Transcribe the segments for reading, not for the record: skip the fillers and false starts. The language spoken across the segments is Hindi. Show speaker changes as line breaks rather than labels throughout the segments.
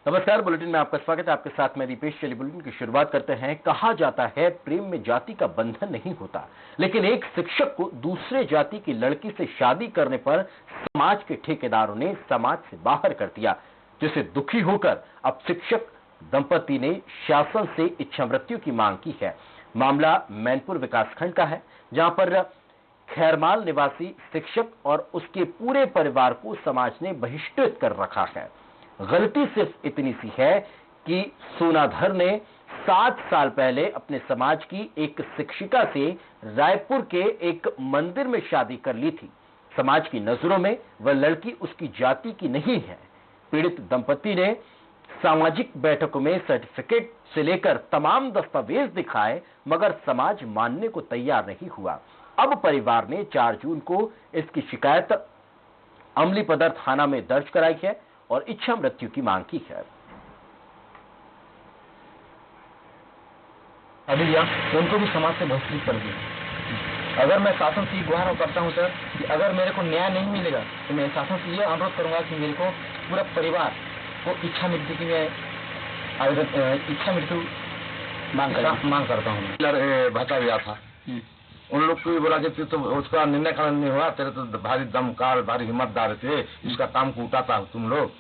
नमस्कार, बुलेटिन में आपका स्वागत है। आपके साथ मैं दीपेश। चलिए बुलेटिन की शुरुआत करते हैं। कहा जाता है प्रेम में जाति का बंधन नहीं होता, लेकिन एक शिक्षक को दूसरे जाति की लड़की से शादी करने पर समाज के ठेकेदारों ने समाज से बाहर कर दिया, जिससे दुखी होकर अब शिक्षक दंपति ने शासन से इच्छा मृत्यु की मांग की है। मामला मैनपुर विकासखंड का है, जहां पर खैरमाल निवासी शिक्षक और उसके पूरे परिवार को समाज ने बहिष्कृत कर रखा है। गलती सिर्फ इतनी सी है कि सोनाधर ने 7 साल पहले अपने समाज की एक शिक्षिका से रायपुर के एक मंदिर में शादी कर ली थी। समाज की नजरों में वह लड़की उसकी जाति की नहीं है। पीड़ित दंपति ने सामाजिक बैठकों में सर्टिफिकेट से लेकर तमाम दस्तावेज दिखाए, मगर समाज मानने को तैयार नहीं हुआ। अब परिवार ने 4 जून को इसकी शिकायत अमलीपदर थाना में दर्ज कराई है और इच्छा मृत्यु की मांग की है।
अभी उनको भी समाज से बहिष्कृत कर दिया। अगर मैं शासन से गुहार करता हूं सर कि अगर मेरे को न्याय नहीं मिलेगा तो मैं शासन से ये अनुरोध करूंगा कि मेरे को पूरा परिवार को इच्छा मृत्यु की मैं इच्छा मृत्यु मांग करता हूँ।
भटा गया था, उन लोग को भी बोला कि तो उसका निर्णय कारण नहीं हुआ, तेरे तो भारी दमकार भारी हिम्मतदार थे, इसका काम को उठाता तुम लोग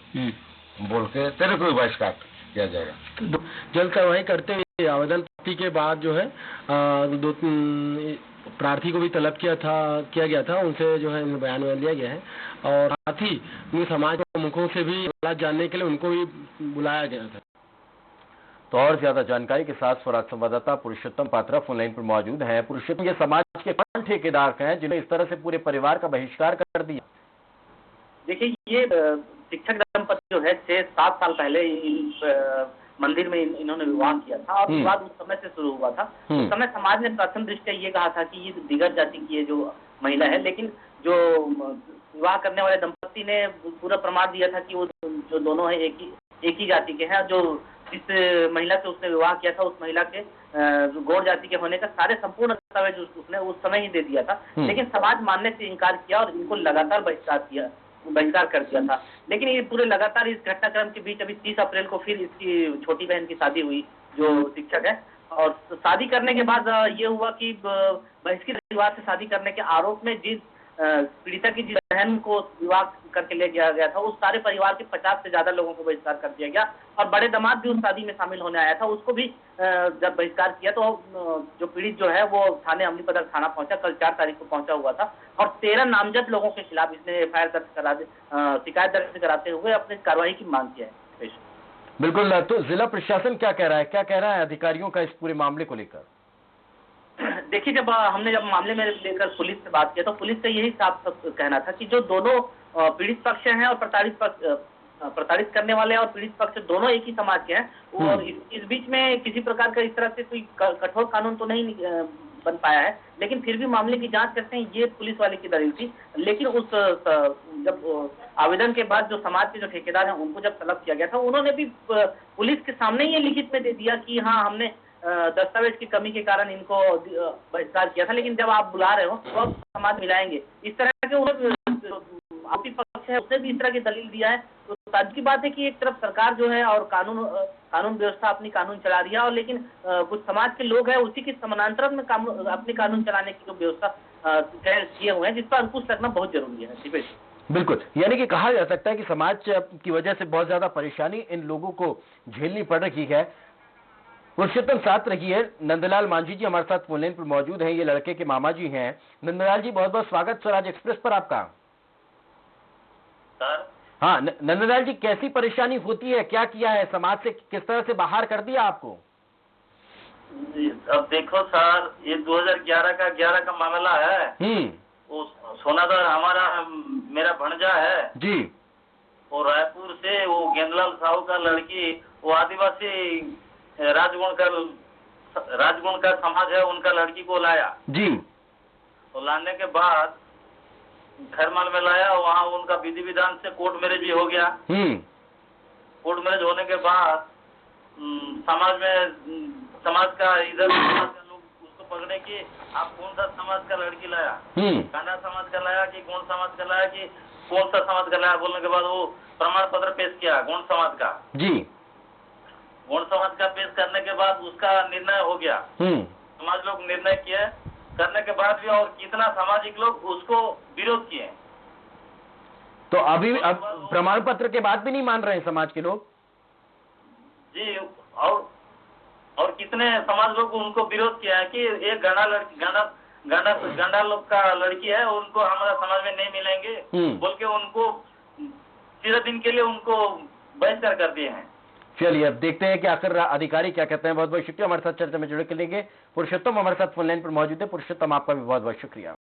बोल के तेरे को भी बहिष्कार किया जाएगा।
तो जल्द कार्रवाई करते हुए आवेदन के बाद जो है 2 प्रार्थी को भी तलब किया गया था, उनसे जो है बयान लिया गया है और साथ ही समाज प्रमुखों से भी जानने के लिए उनको भी बुलाया गया था।
तो और ज्यादा जानकारी के साथ स्वराज संवाददाता पुरुषोत्तम पात्रा फोनलाइन पर मौजूद हैं। पुरुषोत्तम, ये समाज के कौन ठेकेदार हैं जिन्हें इस तरह से पूरे परिवार का बहिष्कार कर दिया?
देखिए, ये शिक्षक दंपति जो है 6-7 साल पहले मंदिर में इन्होंने विवाह किया था और विवाद उस समय से शुरू हुआ था। उस समय समाज ने प्रथम दृष्टया ये कहा था कि ये दिगर जाति की ये जो महिला है, लेकिन जो विवाह करने वाले दंपति ने पूरा प्रमाण दिया था कि वो जो दोनों है एक ही जाति के हैं। जो जिस महिला से उसने विवाह किया था उस महिला के गौड़ जाति के होने का सारे संपूर्ण दस्तावेज उसने उस समय ही दे दिया था, लेकिन समाज मानने से इनकार किया और इनको लगातार बहिष्कार कर दिया था। लेकिन ये पूरे लगातार इस घटनाक्रम के बीच अभी 30 अप्रैल को फिर इसकी छोटी बहन की शादी हुई, जो शिक्षक है, और शादी करने के बाद ये हुआ कि बहिष्कृत परिवार से शादी करने के आरोप में जिस पीड़िता की जिस बहन को विवाह करके ले जाया गया था, उस सारे परिवार के 50 से ज्यादा लोगों को बहिष्कार कर दिया गया और बड़े दामाद भी उस शादी में शामिल होने आया था, उसको भी जब बहिष्कार किया तो जो पीड़ित जो है वो थाने अमलीपदर थाना पहुंचा, कल 4 तारीख को पहुंचा हुआ था और 13 नामजद लोगों के खिलाफ इसने एफआईआर दर्ज शिकायत दर्ज कराते हुए अपनी कार्रवाई की मांग किया है।
बिल्कुल, तो जिला प्रशासन क्या कह रहा है अधिकारियों का इस पूरे मामले को लेकर?
देखिए, जब मामले में लेकर पुलिस से बात किया तो पुलिस का यही साफ कहना था कि जो दोनों पीड़ित पक्ष हैं और प्रताड़ित करने वाले और पीड़ित पक्ष दोनों एक ही समाज के हैं और इस बीच में किसी प्रकार का इस तरह से कोई कठोर कानून तो नहीं बन पाया है, लेकिन फिर भी मामले की जांच करते हैं, ये पुलिस वाले की दलील थी। लेकिन उस जब आवेदन के बाद जो समाज के जो ठेकेदार हैं उनको जब तलब किया गया था, उन्होंने भी पुलिस के सामने ये लिखित में दे दिया कि हाँ, हमने दस्तावेज की कमी के कारण इनको बहिष्कार किया था, लेकिन जब आप बुला रहे हो तो अब समाज मिलाएंगे। इस तरह के आरोपी पक्ष है उसने भी इस तरह की दलील दिया है। तो ताज्जुब की बात है कि एक तरफ सरकार जो है और कानून व्यवस्था अपनी कानून चला रही है और लेकिन कुछ समाज के लोग हैं उसी के समानांतर में अपनी कानून चलाने की जो व्यवस्था किए हुए हैं, जिस पर अंकुश लगना बहुत जरूरी है।
बिल्कुल, यानी कि कहा जा सकता है कि समाज की वजह से बहुत ज्यादा परेशानी इन लोगों को झेलनी पड़ रही है। पुरुषोत्तम साथ रखिए। नंदलाल मांझी जी हमारे साथ फोनलाइन पर मौजूद हैं, ये लड़के के मामा जी हैं। नंदलाल जी, बहुत बहुत स्वागत स्वराज एक्सप्रेस पर आपका।
सर,
हाँ नंदलाल जी, कैसी परेशानी होती है, क्या किया है, समाज से किस तरह से बाहर कर दिया आपको?
अब देखो सर, ये 2011 का मामला है। वो सोनाधर हमारा मेरा भणजा है
जी,
वो रायपुर से वो गेंदलाल साहू का लड़की, वो आदिवासी राजगुण का समाज है, उनका लड़की को लाया
जी।
तो लाने के बाद खैरमाल में लाया, वहाँ उनका विधि विधान से कोर्ट मैरिज भी हो गया। कोर्ट मैरिज होने के बाद समाज का लोग उसको पकड़े कि आप कौन सा समाज का लड़की लाया, कांडा समाज का लाया कि कौन समाज का लाया, कि कौन सा समाज का लाया बोलने के बाद वो प्रमाण पत्र पेश किया गौंड समाज का।
जी।
गौंड समाज का पेश करने के बाद उसका निर्णय हो गया। समाज लोग निर्णय किए, करने के बाद भी और कितना सामाजिक लोग उसको विरोध किए।
तो अभी अब प्रमाण पत्र के बाद भी नहीं मान रहे हैं समाज के लोग?
जी, और कितने समाज लोग उनको विरोध किया है कि एक गंडा लोग का लड़की है, उनको हमारा समाज में नहीं मिलेंगे बोल के उनको 13 दिन के लिए उनको बहिष्कार कर दिए हैं।
चलिए अब देखते हैं कि आखिर अधिकारी क्या कहते हैं। बहुत बहुत शुक्रिया हमारे साथ चर्चा में जुड़ने के लिए। पुरुषोत्तम हमारे साथ फोन लाइन पर मौजूद है। पुरुषोत्तम, आपका भी बहुत बहुत शुक्रिया।